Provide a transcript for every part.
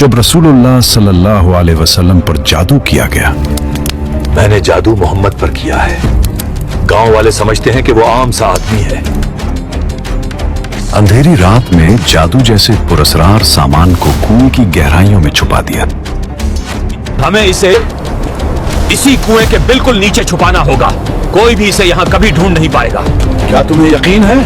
जब रसूलुल्लाह सल्लल्लाहु अलैहि वसल्लम पर जादू किया गया। मैंने जादू मोहम्मद पर किया है। गांव वाले समझते हैं कि वो आम सा आदमी है। अंधेरी रात में जादू जैसे पुरस्कार सामान को कुएं की गहराइयों में छुपा दिया। हमें इसे इसी कुएं के बिल्कुल नीचे छुपाना होगा। कोई भी इसे यहाँ कभी ढूंढ नहीं पाएगा। क्या तुम्हें यकीन है?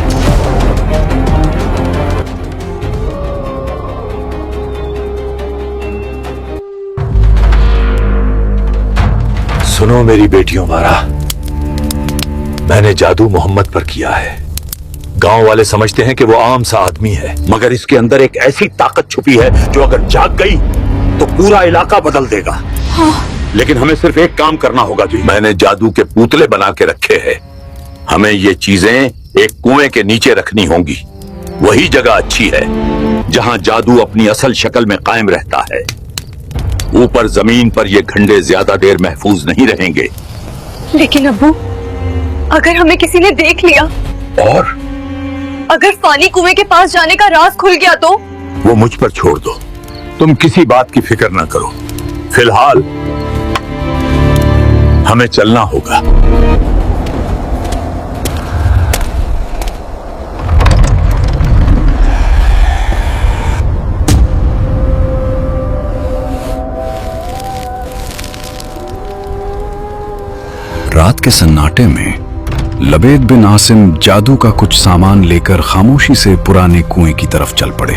सुनो मेरी बेटियों वारा, मैंने जादू मोहम्मद पर किया है। गांव वाले समझते हैं कि वो आम सा आदमी है, मगर इसके अंदर एक ऐसी ताकत छुपी है जो अगर जाग गई तो पूरा इलाका बदल देगा। हाँ। लेकिन हमें सिर्फ एक काम करना होगा जी। मैंने जादू के पुतले बना के रखे हैं। हमें ये चीजें एक कुएं के नीचे रखनी होंगी। वही जगह अच्छी है जहां जादू अपनी असल शक्ल में कायम रहता है। ऊपर जमीन पर ये घंटे ज्यादा देर महफूज नहीं रहेंगे। लेकिन अब्बू, अगर हमें किसी ने देख लिया और अगर फानी कुएं के पास जाने का राज खुल गया तो? वो मुझ पर छोड़ दो। तुम किसी बात की फिक्र ना करो। फिलहाल हमें चलना होगा। रात के सन्नाटे में लबेद बिन आसिम जादू का कुछ सामान लेकर खामोशी से पुराने कुएं की तरफ चल पड़े।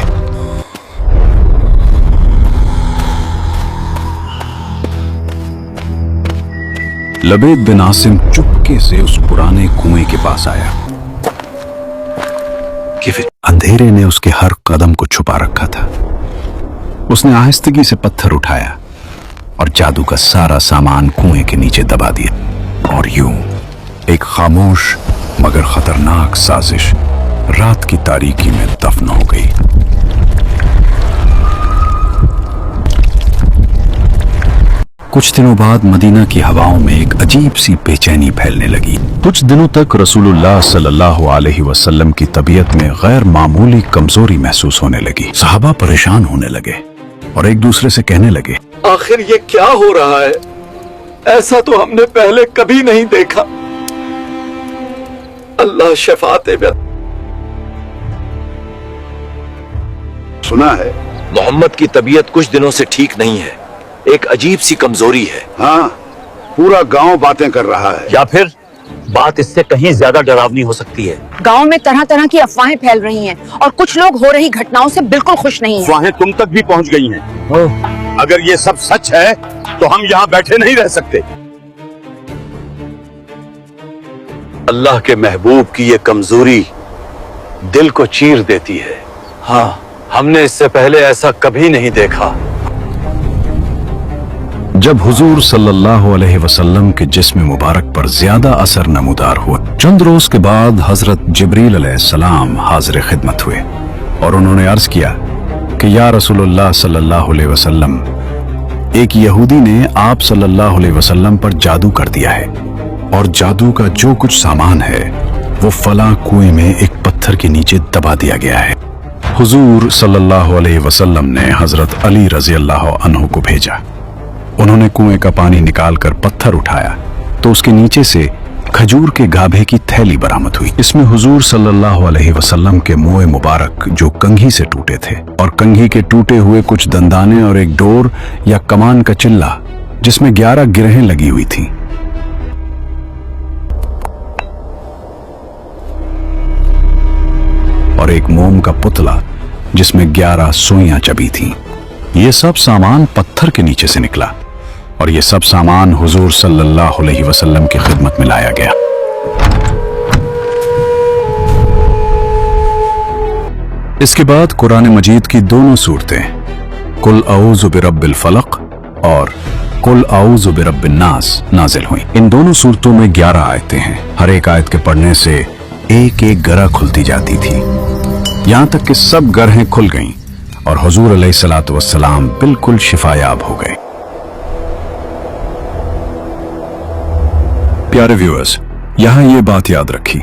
लबेद बिन आसिम चुपके से उस पुराने कुएं के पास आया कि फिर अंधेरे ने उसके हर कदम को छुपा रखा था। उसने आहिस्तगी से पत्थर उठाया और जादू का सारा सामान कुएं के नीचे दबा दिया। और यूं एक खामोश मगर खतरनाक साजिश रात की तारीकी में दफन हो गई। कुछ दिनों बाद मदीना की हवाओं में एक अजीब सी बेचैनी फैलने लगी। कुछ दिनों तक रसूलुल्लाह सल्लल्लाहु अलैहि वसल्लम की तबीयत में गैर मामूली कमजोरी महसूस होने लगी। सहाबा परेशान होने लगे और एक दूसरे से कहने लगे, आखिर ये क्या हो रहा है? ऐसा तो हमने पहले कभी नहीं देखा। अल्लाह शफात दे। सुना है मोहम्मद की तबीयत कुछ दिनों से ठीक नहीं है। एक अजीब सी कमजोरी है। हाँ, पूरा गांव बातें कर रहा है। या फिर बात इससे कहीं ज्यादा डरावनी हो सकती है। गांव में तरह तरह की अफवाहें फैल रही हैं और कुछ लोग हो रही घटनाओं से बिल्कुल खुश नहीं हैं। अफवाहें तुम तक भी पहुंच गई हैं। अगर ये सब सच है तो हम यहाँ बैठे नहीं रह सकते। अल्लाह के महबूब की ये कमजोरी दिल को चीर देती है। हाँ, हमने इससे पहले ऐसा कभी नहीं देखा। जब हुजूर सल्लल्लाहु अलैहि वसल्लम के जिस्म मुबारक पर ज्यादा असर नमूदार हुआ, चंद रोज के बाद हजरत जिब्रील अलैहिस्सलाम हाजिर खिदमत हुए और उन्होंने अर्ज किया कि या रसूलुल्लाह सल्लल्लाहु अलैहि वसल्लम, एक यहूदी ने आप सल्लल्लाहु अलैहि वसल्लम पर जादू कर दिया है और जादू का जो कुछ सामान है वो फला कुएं में एक पत्थर के नीचे दबा दिया गया है। हुजूर सल्लल्लाहु अलैहि वसल्लम ने हजरत अली रजी अल्लाह अन्हु को भेजा। उन्होंने कुएं का पानी निकालकर पत्थर उठाया तो उसके नीचे से खजूर के गाभे की थैली बरामद हुई। इसमें हुजूर सल्लल्लाहु अलैहि वसल्लम के मुंह मुबारक जो कंघी से टूटे थे और कंघी के टूटे हुए कुछ दंदाने और एक डोर या कमान का चिल्ला जिसमें 11 गिरहें लगी हुई थीं। और एक मोम का पुतला जिसमें 11 सुइयां चबी थीं। ये सब सामान पत्थर के नीचे से निकला और ये सब सामान हुजूर सल्लल्लाहु अलैहि वसल्लम की खिदमत में लाया गया। इसके बाद कुरान मजीद की दोनों सूरतें कुल औज़ु बिरब्बिल फलक और कुल औज़ु बिरब्बिन नास नाजिल हुई। इन दोनों सूरतों में 11 आयतें हैं। हर एक आयत के पढ़ने से एक एक गरह खुलती जाती थी, यहां तक कि सब गरहें खुल गईं और हुजूर अलैहिस्सलातु वस्सलाम बिल्कुल शिफायाब हो गए। प्यारे व्यूअर्स, यहां ये बात याद रखी,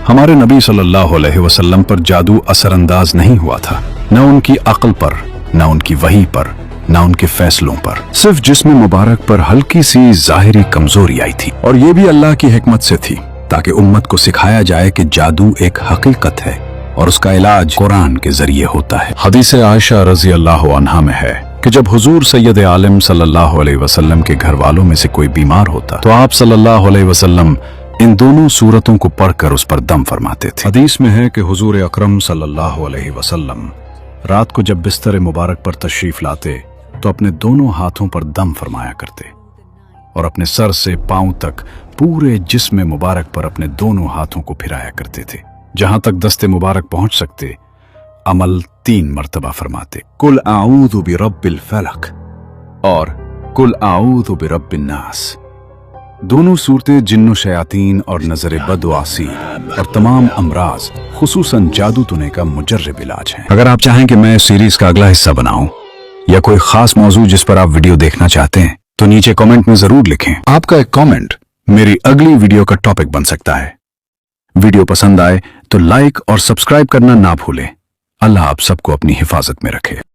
हमारे नबी सल्लल्लाहु अलैहि वसल्लम पर जादू असरअंदाज नहीं हुआ था, न उनकी अक्ल पर, न उनकी वही पर, ना उनके फैसलों पर। सिर्फ जिस्म मुबारक पर हल्की सी जाहिरी कमजोरी आई थी, और ये भी अल्लाह की हिकमत से थी, ताकि उम्मत को सिखाया जाए कि जादू एक हकीकत है और उसका इलाज कुरान के जरिए होता है। हदीस आयशा रजी अल्लाह अन्हा में है कि जब हुजूर सैयद आलम सल्लल्लाहु अलैहि वसल्लम के घर वालों में से कोई बीमार होता तो आप सल्लल्लाहु अलैहि वसल्लम इन दोनों सूरतों को पढ़कर उस पर दम फरमाते थे। हदीस में है कि हुजूर अकरम सल्लल्लाहु अलैहि वसल्लम रात को जब बिस्तर मुबारक पर तशरीफ लाते तो अपने दोनों हाथों पर दम फरमाया करते और अपने सर से पांव तक पूरे जिस्म मुबारक पर अपने दोनों हाथों को फिराया करते थे। जहां तक दस्ते मुबारक पहुंच सकते अमल 3 मर्तबा फरमाते, कुल आऊज़ु बिरब्बिल फलक और कुल आऊज़ु बिरब्बिन नास। दोनों सूरतें जिन्नो शयातीन और नजर बदवासी और तमाम अमराज खुसूसन जादू टोने का मुजर्रब इलाज है। अगर आप चाहें कि मैं इस सीरीज का अगला हिस्सा बनाऊं या कोई खास मौजू जिस पर आप वीडियो देखना चाहते हैं तो नीचे कमेंट में जरूर लिखें। आपका एक कमेंट मेरी अगली वीडियो का टॉपिक बन सकता है। वीडियो पसंद आए तो लाइक और सब्सक्राइब करना ना भूलें। अल्लाह आप सबको अपनी हिफाजत में रखे।